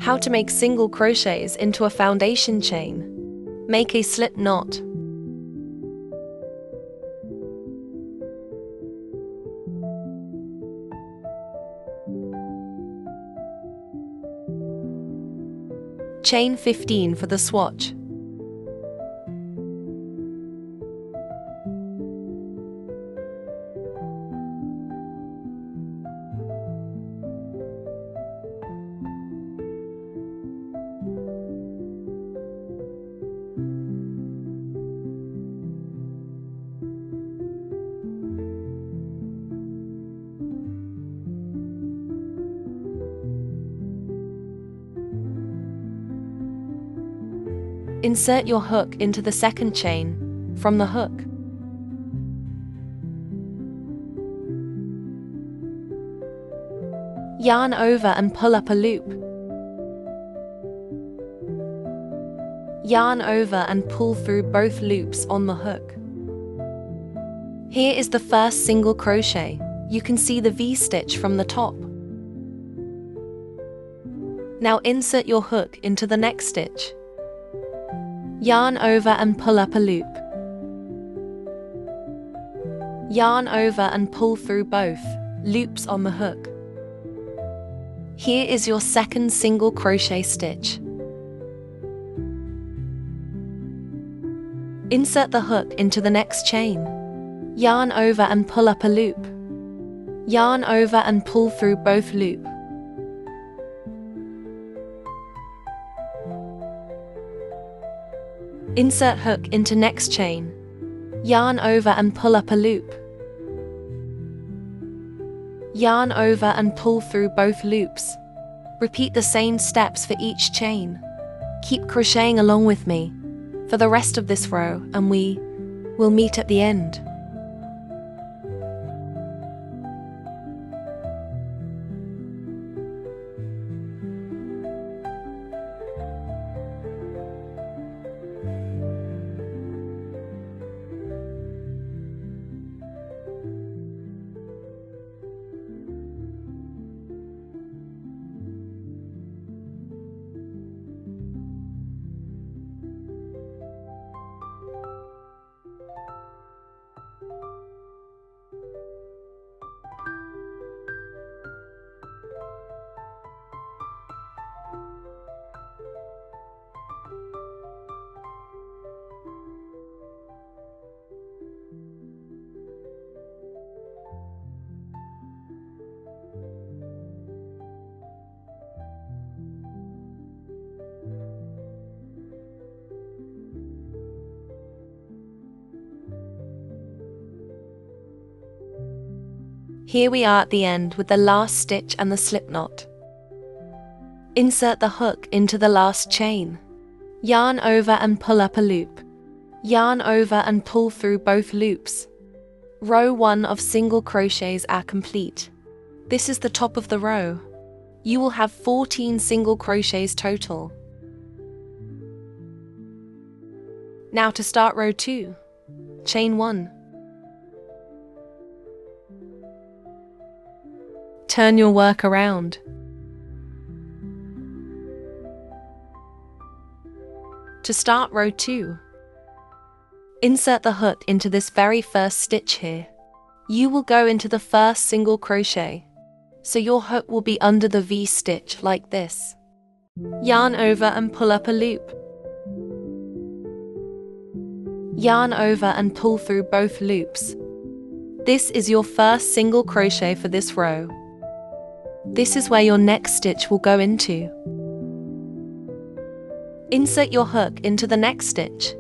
How to make single crochets into a foundation chain. Make a slip knot. Chain 15 for the swatch. Insert your hook into the second chain from the hook. Yarn over and pull up a loop. Yarn over and pull through both loops on the hook. Here is the first single crochet. You can see the V-stitch from the top. Now insert your hook into the next stitch. Yarn over and pull up a loop. Yarn over and pull through both loops on the hook. Here is your second single crochet stitch. Insert the hook into the next chain. Yarn over and pull up a loop. Yarn over and pull through both loops. Insert hook into next chain. Yarn over and pull up a loop. Yarn over and pull through both loops. Repeat the same steps for each chain. Keep crocheting along with me for the rest of this row, and we will meet at the end. Here we are at the end with the last stitch and the slip knot. Insert the hook into the last chain. Yarn over and pull up a loop. Yarn over and pull through both loops. Row 1 of single crochets are complete. This is the top of the row. You will have 14 single crochets total. Now to start row 2. Chain 1. Turn your work around. To start row 2, insert the hook into this very first stitch here. You will go into the first single crochet, so your hook will be under the V-stitch like this. Yarn over and pull up a loop. Yarn over and pull through both loops. This is your first single crochet for this row. This is where your next stitch will go into. Insert your hook into the next stitch,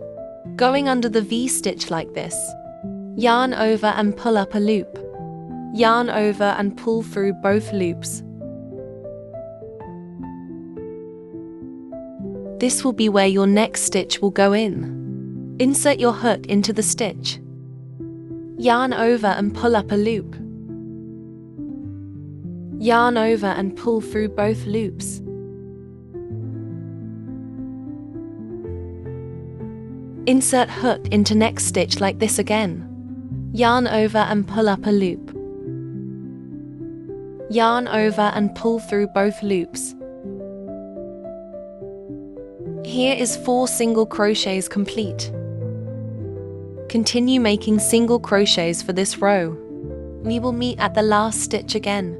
going under the V-stitch like this. Yarn over and pull up a loop. Yarn over and pull through both loops. This will be where your next stitch will go in. Insert your hook into the stitch. Yarn over and pull up a loop. Yarn over and pull through both loops. Insert hook into next stitch like this again. Yarn over and pull up a loop. Yarn over and pull through both loops. Here is 4 single crochets complete. Continue making single crochets for this row. We will meet at the last stitch again.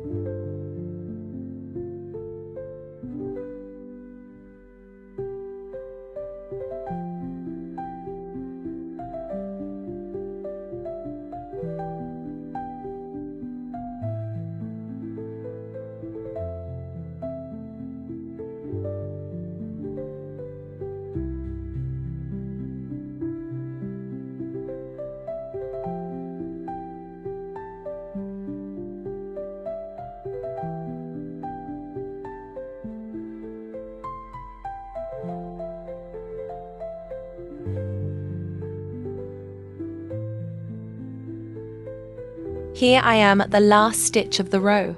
Here I am at the last stitch of the row.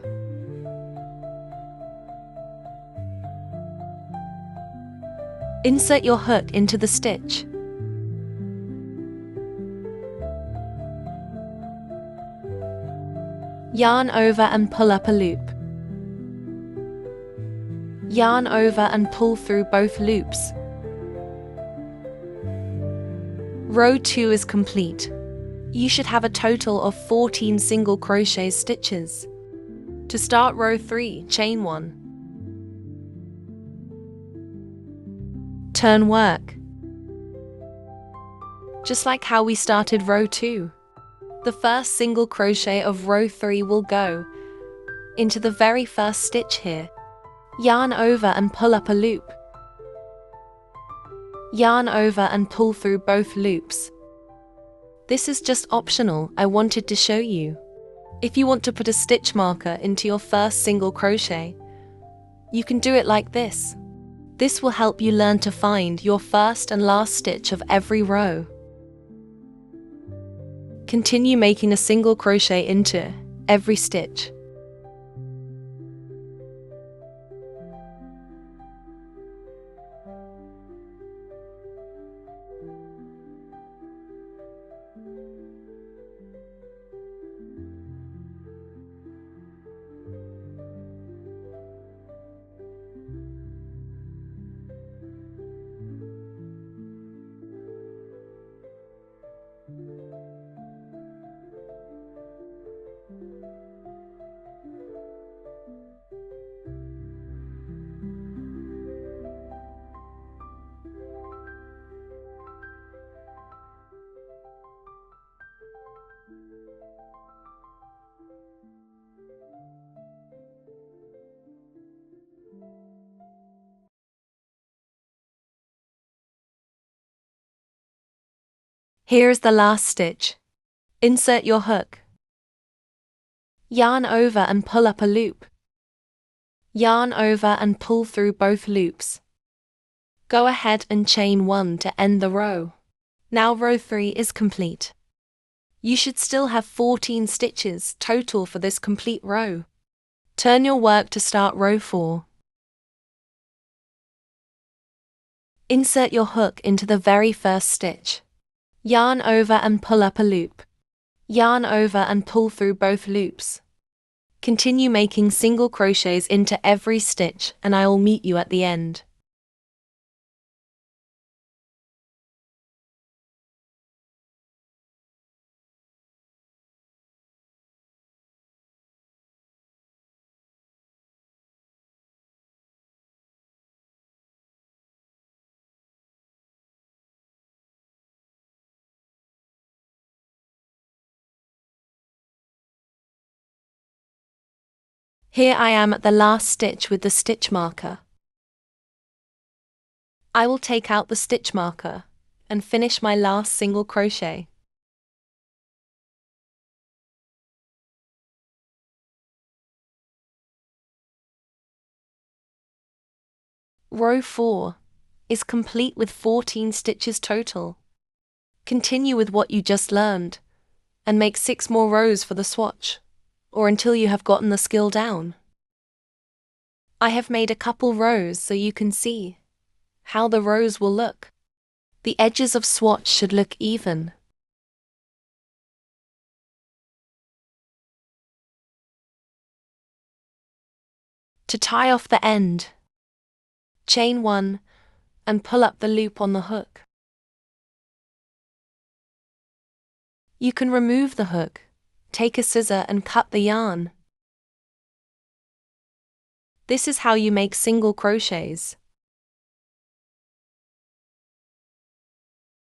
Insert your hook into the stitch. Yarn over and pull up a loop. Yarn over and pull through both loops. Row 2 is complete. You should have a total of 14 single crochet stitches. To start row 3, chain 1. Turn work. Just like how we started row 2. The first single crochet of row 3 will go into the very first stitch here. Yarn over and pull up a loop. Yarn over and pull through both loops. This is just optional, I wanted to show you. If you want to put a stitch marker into your first single crochet, you can do it like this. This will help you learn to find your first and last stitch of every row. Continue making a single crochet into every stitch. Here is the last stitch. Insert your hook. Yarn over and pull up a loop. Yarn over and pull through both loops. Go ahead and chain 1 to end the row. Now row 3 is complete. You should still have 14 stitches total for this complete row. Turn your work to start row 4. Insert your hook into the very first stitch. Yarn over and pull up a loop. Yarn over and pull through both loops. Continue making single crochets into every stitch and I will meet you at the end. Here I am at the last stitch with the stitch marker. I will take out the stitch marker and finish my last single crochet. Row 4 is complete with 14 stitches total. Continue with what you just learned and make 6 more rows for the swatch, or until you have gotten the skill down. I have made a couple rows so you can see how the rows will look. The edges of swatch should look even. To tie off the end, chain 1 and pull up the loop on the hook. You can remove the hook, take a scissor and cut the yarn. This is how you make single crochets.